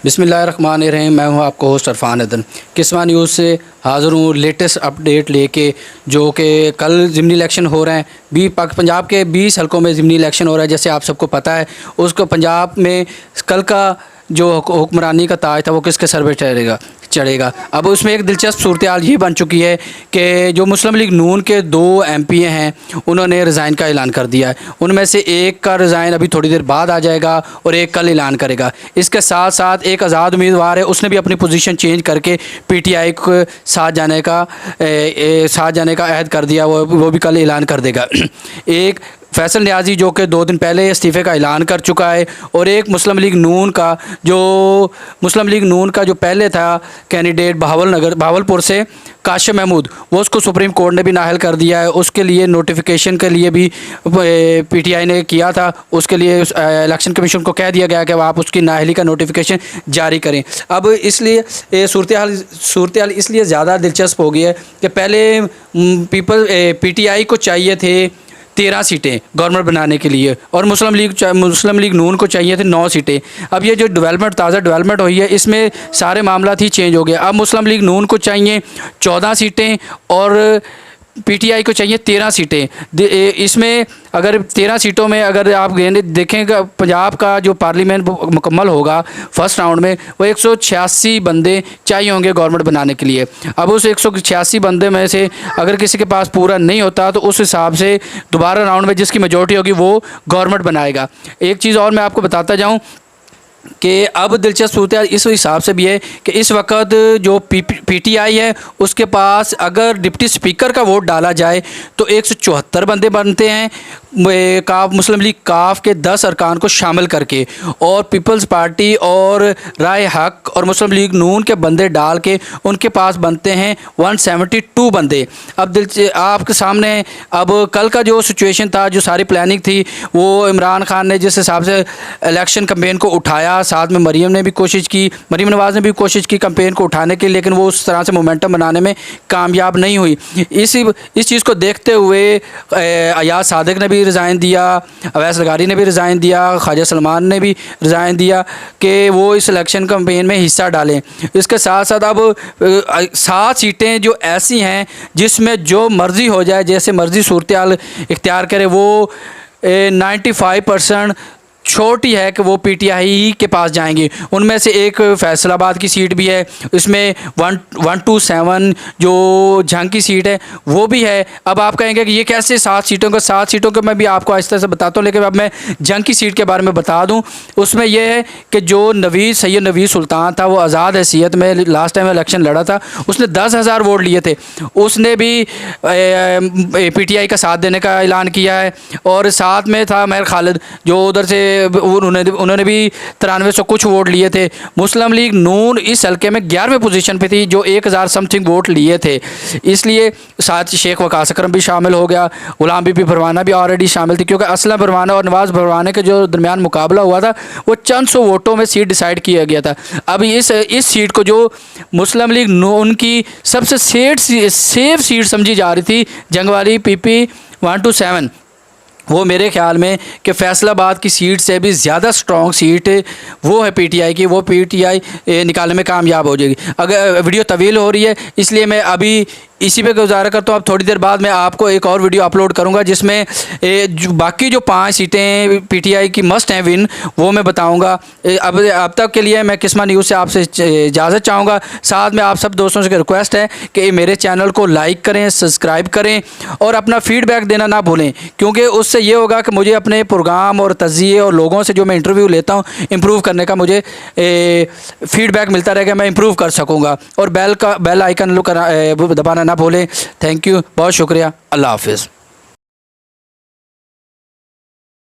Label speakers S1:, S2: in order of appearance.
S1: बिस्मिल्लाहिर्रहमानिर्रहीम। मैं हूं आपको होस्ट इरफान अदन। किस्मा न्यूज़ से हाज़िर हूं लेटेस्ट अपडेट लेके, जो कि कल ज़िमनी इलेक्शन हो रहे हैं। पंजाब के 20 हलकों में ज़िमनी इलेक्शन हो रहा है, जैसे आप सबको पता है। उसको पंजाब में कल का जो हुक्मरानी का ताज था वो किसके सर पे चढ़ेगा। अब उसमें एक दिलचस्प सूरत हाल ये बन चुकी है कि जो मुस्लिम लीग नून के 2 MP हैं, उन्होंने रिज़ाइन का ऐलान कर दिया है। उनमें से एक का रिज़ाइन अभी थोड़ी देर बाद आ जाएगा और एक कल ऐलान करेगा। इसके साथ साथ एक आज़ाद उम्मीदवार है, उसने भी अपनी पोजीशन चेंज करके PTI को साथ जाने का अहद कर दिया। वो भी कल ऐलान कर देगा। एक फैसल न्याजी जो कि 2 दिन पहले इस्तीफ़े का ऐलान कर चुका है, और एक मुस्लिम लीग नून का जो पहले था कैंडिडेट बहावलपुर से काशिम महमूद, वो उसको सुप्रीम कोर्ट ने भी नाअहल कर दिया है। उसके लिए नोटिफिकेशन के लिए भी PTI ने किया था। उसके लिए इलेक्शन कमीशन को कह दिया गया कि आप उसकी नाअहली का नोटिफिकेशन जारी करें। अब इसलिए सूरत हाल इसलिए ज़्यादा दिलचस्प हो गई है कि पहले PTI को चाहिए थे 13 सीटें गवर्नमेंट बनाने के लिए, और मुस्लिम लीग नून को चाहिए थे 9 सीटें। अब ये जो ताज़ा डेवलपमेंट हुई है, इसमें सारे मामला ही चेंज हो गए। अब मुस्लिम लीग नून को चाहिए 14 सीटें और PTI को चाहिए 13 सीटें। इसमें अगर 13 सीटों में अगर आप देखेंगे, पंजाब का जो पार्लियामेंट मुकम्मल होगा फर्स्ट राउंड में, वो 186 बंदे चाहिए होंगे गवर्नमेंट बनाने के लिए। अब उस 186 बंदे में से अगर किसी के पास पूरा नहीं होता, तो उस हिसाब से दोबारा राउंड में जिसकी मेजॉरिटी होगी वो गवर्नमेंट बनाएगा। एक चीज़ और मैं आपको बताता जाऊँ कि अब दिलचस्प सूरत इस हिसाब से भी है कि इस वक्त जो PTI है, उसके पास अगर डिप्टी स्पीकर का वोट डाला जाए तो 174 बंदे बनते हैं मुस्लिम लीग काफ के 10 अरकान को शामिल करके, और पीपल्स पार्टी और राय हक और मुस्लिम लीग नून के बंदे डाल के उनके पास बनते हैं 172 बंदे। अब आपके सामने अब कल का जो सिचुएशन था, जो सारी प्लानिंग थी, वो इमरान खान ने जिस हिसाब से इलेक्शन कैंपेन को उठाया, साथ में मरीम नवाज़ ने भी कोशिश की कैंपेन को उठाने की, लेकिन वो उस तरह से मोमेंटम बनाने में कामयाब नहीं हुई। इस चीज़ को देखते हुए अयाज सादिक ने भी रिज़ाइन दिया, अवैस लगारी ने भी रिज़ाइन दिया, ख्वाजा सलमान ने भी रिज़ाइन दिया कि वो इस इलेक्शन कैंपेन में हिस्सा डालें। इसके साथ साथ अब 7 सीटें जो ऐसी हैं जिसमें जो मर्ज़ी हो जाए, जैसे मर्ज़ी सूरत हाल इख्तियार करे, वो 95% छोटी है कि वो PTI के पास जाएंगे। उनमें से एक फैसलाबाद की सीट भी है, इसमें 127 जो जंग की सीट है वो भी है। अब आप कहेंगे कि ये कैसे 7 सीटों को मैं भी आपको आहिस्ता से बताता हूँ, लेकिन अब मैं जंग की सीट के बारे में बता दूँ। उसमें यह है कि जो सैयद नवीद सुल्तान था, वो आज़ाद हैसियत में लास्ट टाइम इलेक्शन लड़ा था, उसने 10,000 वोट लिए थे। उसने भी PTI का साथ देने का ऐलान किया है, और साथ में था मेहर खालिद, जो उधर से उन्होंने भी 9300 कुछ वोट लिए थे। मुस्लिम लीग नून इस हल्के में 11वें पोजीशन पे थी, जो 1000 समथिंग वोट लिए थे। इसलिए साथ शेख वकास अकरम भी शामिल हो गया, गुलाम बीबी परवाना भी ऑलरेडी शामिल थी, क्योंकि असलम परवाना और नवाज़ परवाना के जो दरमियान मुकाबला हुआ था, वो चंद सौ वोटों में सीट डिसाइड किया गया था। अब इस सीट को जो मुस्लिम लीग नून की सबसे सेफ सीट समझी जा रही थी, जंग वाली PP 127, वो मेरे ख्याल में कि फैसलाबाद की सीट से भी ज़्यादा स्ट्रॉन्ग सीट वो है PTI की। वो PTI निकालने में कामयाब हो जाएगी। अगर वीडियो तवील हो रही है, इसलिए मैं अभी इसी पे गुजारा करता हूँ। अब थोड़ी देर बाद मैं आपको एक और वीडियो अपलोड करूँगा, जिसमें बाकी जो 5 सीटें PTI की मस्ट हैं विन, वो मैं बताऊँगा। अब तक के लिए मैं किस्मा न्यूज़ से आपसे इजाज़त चाहूँगा। साथ में आप सब दोस्तों से रिक्वेस्ट है कि मेरे चैनल को लाइक करें, सब्सक्राइब करें, और अपना फ़ीडबैक देना ना भूलें, क्योंकि उससे ये होगा कि मुझे अपने प्रोग्राम और तज़किये और लोगों से जो मैं इंटरव्यू लेता हूँ, इम्प्रूव करने का मुझे फ़ीडबैक मिलता रहेगा, मैं इम्प्रूव कर सकूँगा। और बेल आइकन दबाना ना भूलें। थैंक यू, बहुत शुक्रिया। अल्लाह हाफ़िज़।